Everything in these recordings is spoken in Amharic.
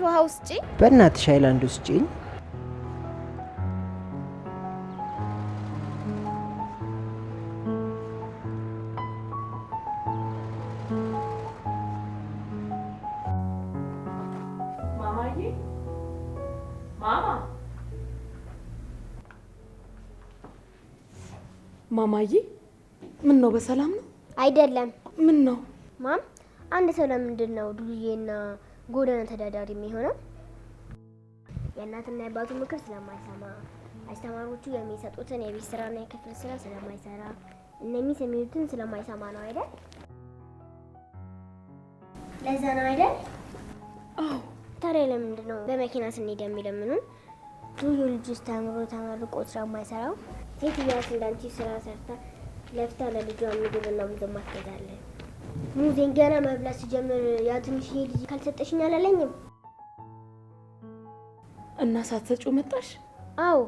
ውሃ ውስጪ በእናትሽ ሃይላንድ ውስጪ ማማዬ ምን ነው በሰላም ነው? አይደለም። ምን ነው ማም? አንድ ሰው ለምንድን ነው ዱርዬና ጎዳና ተዳዳሪ የሚሆነው? የእናትና የአባቱ ምክር ስለማይሰማ፣ አስተማሪዎቹ የሚሰጡትን የቤት ስራና የክፍል ስራ ስለማይሰራ፣ እነሚስ የሚሉትን ስለማይሰማ ነው አይደል? ለዛ ነው አይደል? አዎ። ታዲያ ለምንድን ነው በመኪና ስንሄድ የሚለምኑን? ዱርዬ ልጅ ተመርቆ ስራ የማይሰራው? ሴትዮዋስ እንዳንቺ ስራ ሰርታ ለፍታ ለልጇ ምግብና ምግብ ማስገዛለን። ሙዜን ገና መብላት ሲጀምር ያ ትንሽዬ ልጅ ካልሰጠሽኝ አላለኝም። እና ሳትሰጪው መጣሽ? አዎ።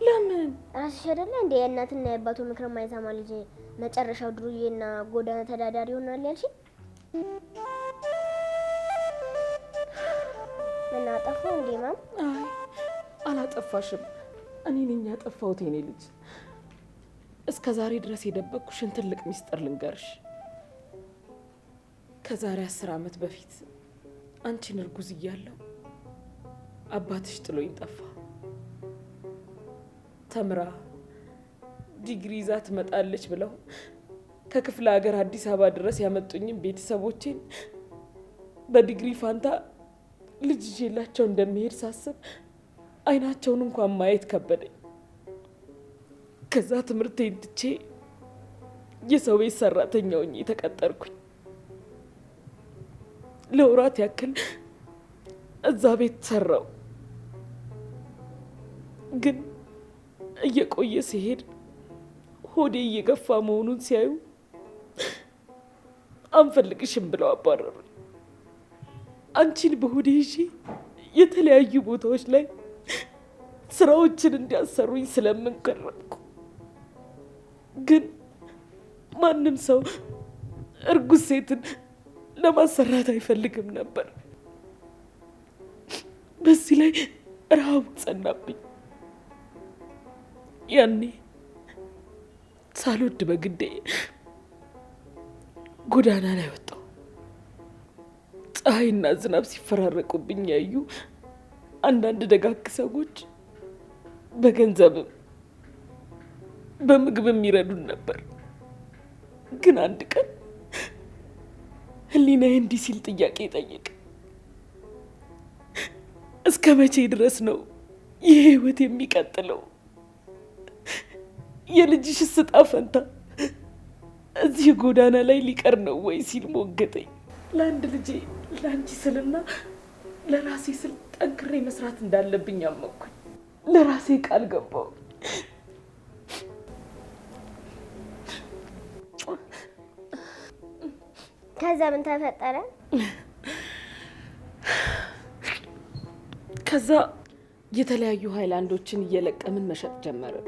ለምን? ራስሽ አይደለ እንደ የእናትና የአባቱ ምክር የማይሰማ ልጅ መጨረሻው ዱርዬና ጎዳና ተዳዳሪ ይሆናል ያልሽኝ? ምን አጠፋው እንዴ ማም? አይ አላጠፋሽም። እኔ ነኝ ያጠፋሁት የኔ ልጅ። እስከ ዛሬ ድረስ የደበቅኩሽን ትልቅ ሚስጥር ልንገርሽ። ከዛሬ 10 ዓመት በፊት አንቺን እርጉዝ እያለሁ አባትሽ ጥሎኝ ጠፋ። ተምራ ዲግሪ ይዛ ትመጣለች ብለው ከክፍለ ሀገር አዲስ አበባ ድረስ ያመጡኝን ቤተሰቦቼን በዲግሪ ፋንታ ልጅ ይዤላቸው እንደሚሄድ ሳስብ አይናቸውን እንኳን ማየት ከበደኝ። ከዛ ትምህርቴን ትቼ የሰው ቤት ሰራተኛ ሆኜ ተቀጠርኩኝ። ለወራት ያክል እዛ ቤት ሰራው። ግን እየቆየ ሲሄድ ሆዴ እየገፋ መሆኑን ሲያዩ አንፈልግሽም ብለው አባረሩኝ። አንቺን በሆዴ ይዤ የተለያዩ ቦታዎች ላይ ስራዎችን እንዲያሰሩኝ ስለምንቀረብኩ፣ ግን ማንም ሰው እርጉዝ ሴትን ለማሰራት አይፈልግም ነበር። በዚህ ላይ ረሃቡ ጸናብኝ። ያኔ ሳልወድ በግዴ ጎዳና ላይ ወጣሁ። ፀሐይና ዝናብ ሲፈራረቁብኝ ያዩ አንዳንድ ደጋግ ሰዎች በገንዘብም በምግብም ይረዱን ነበር። ግን አንድ ቀን ህሊናዬ እንዲህ ሲል ጥያቄ ጠየቀ። እስከ መቼ ድረስ ነው ይህ ህይወት የሚቀጥለው? የልጅሽስ ዕጣ ፈንታ እዚህ ጎዳና ላይ ሊቀር ነው ወይ ሲል ሞገተኝ። ለአንድ ልጄ ለአንቺ ስልና ለራሴ ስል ጠንክሬ መስራት እንዳለብኝ አመንኩኝ። ለራሴ ቃል ገባሁ። ከዛ ምን ተፈጠረ? ከዛ የተለያዩ ሃይላንዶችን እየለቀምን መሸጥ ጀመርን።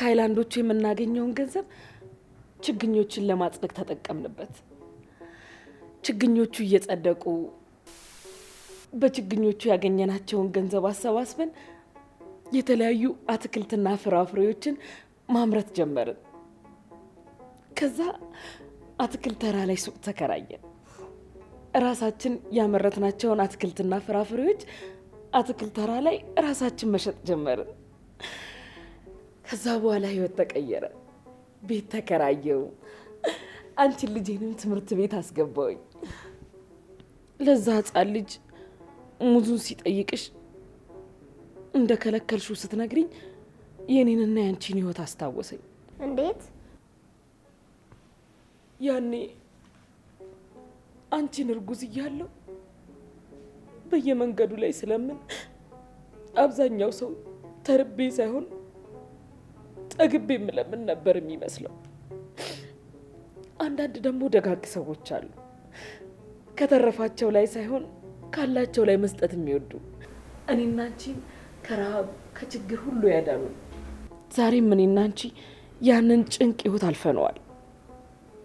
ከሃይላንዶቹ የምናገኘውን ገንዘብ ችግኞችን ለማጽደቅ ተጠቀምንበት። ችግኞቹ እየጸደቁ በችግኞቹ ያገኘናቸውን ገንዘብ አሰባስበን የተለያዩ አትክልትና ፍራፍሬዎችን ማምረት ጀመርን። ከዛ አትክልት ተራ ላይ ሱቅ ተከራየን። ራሳችን ያመረትናቸውን አትክልትና ፍራፍሬዎች አትክልት ተራ ላይ ራሳችን መሸጥ ጀመርን። ከዛ በኋላ ህይወት ተቀየረ። ቤት ተከራየው። አንቺን ልጄንም ትምህርት ቤት አስገባውኝ። ለዛ ህፃን ልጅ ሙዙን ሲጠይቅሽ እንደከለከልሽው ስትነግሪኝ የኔንና ያንቺን ህይወት አስታወሰኝ። እንዴት? ያኔ አንቺን እርጉዝ እያለሁ በየመንገዱ ላይ ስለምን አብዛኛው ሰው ተርቤ ሳይሆን ጠግቤ የምለምን ነበር የሚመስለው። አንዳንድ ደግሞ ደጋግ ሰዎች አሉ፣ ከተረፋቸው ላይ ሳይሆን ካላቸው ላይ መስጠት የሚወዱ። እኔና አንቺን ከረሃብ ከችግር ሁሉ ያዳኑ። ዛሬም እኔና አንቺ ያንን ጭንቅ ህይወት አልፈነዋል።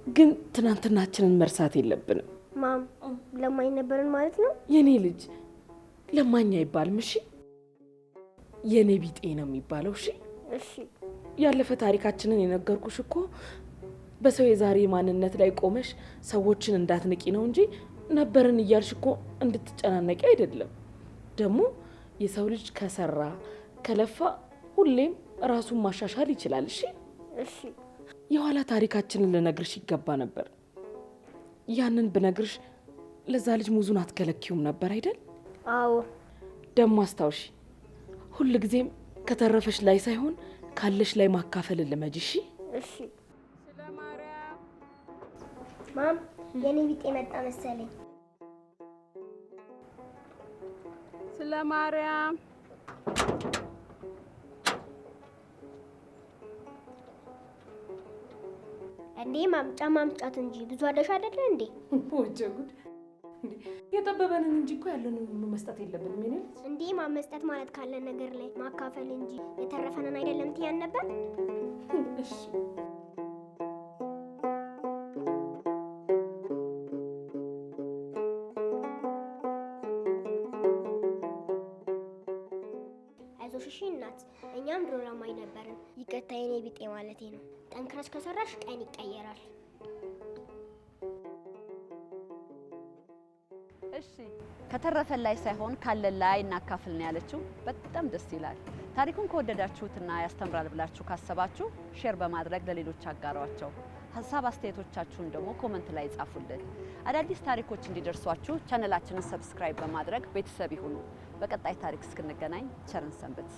ግን ትናንትናችንን መርሳት የለብንም። ማም ለማኝ ነበርን ማለት ነው? የኔ ልጅ ለማኝ አይባልም። እሺ የኔ ቢጤ ነው የሚባለው። እሺ እሺ። ያለፈ ታሪካችንን የነገርኩሽ እኮ በሰው የዛሬ ማንነት ላይ ቆመሽ ሰዎችን እንዳትንቂ ነው እንጂ ነበርን እያልሽ እኮ እንድትጨናነቂ አይደለም። ደግሞ የሰው ልጅ ከሰራ ከለፋ ሁሌም ራሱን ማሻሻል ይችላል። እሺ እሺ። የኋላ ታሪካችንን ልነግርሽ ይገባ ነበር። ያንን ብነግርሽ ለዛ ልጅ ሙዙን አትከለኪውም ነበር አይደል? አዎ። ደግሞ አስታውሺ፣ ሁል ጊዜም ከተረፈሽ ላይ ሳይሆን ካለሽ ላይ ማካፈል ልመጂ። እሺ እሺ። ስለማርያም ማም የኔ ቢጤ መጣ መሰለኝ። ስለማርያም እንዴ ማምጫት እንጂ ብዙ አደሽ አይደለ እንዴ? ወጀ ጉድ! እንዴ የጠበበንን እንጂ እኮ ያለንን ሁሉ መስጠት የለብንም። ምን ይልስ እንዴ መስጠት ማለት ካለን ነገር ላይ ማካፈል እንጂ የተረፈንን አይደለም ትያን ነበር። እሺ አይዞሽ እሺ እናት፣ እኛም ድሮ ለማኝ ነበርን። ይቅርታ የኔ ቢጤ ማለቴ ነው። ጠንክረሽ ከሰራሽ ቀን ይቀየራል። እሺ ከተረፈን ላይ ሳይሆን ካለን ላይ እናካፍል ነው ያለችው። በጣም ደስ ይላል። ታሪኩን ከወደዳችሁትና ያስተምራል ብላችሁ ካሰባችሁ ሼር በማድረግ ለሌሎች አጋሯቸው። ሀሳብ አስተያየቶቻችሁን ደግሞ ኮሜንት ላይ ጻፉልን። አዳዲስ ታሪኮች እንዲደርሷችሁ ቻናላችንን ሰብስክራይብ በማድረግ ቤተሰብ ይሁኑ። በቀጣይ ታሪክ እስክንገናኝ ቸርን ሰንብት።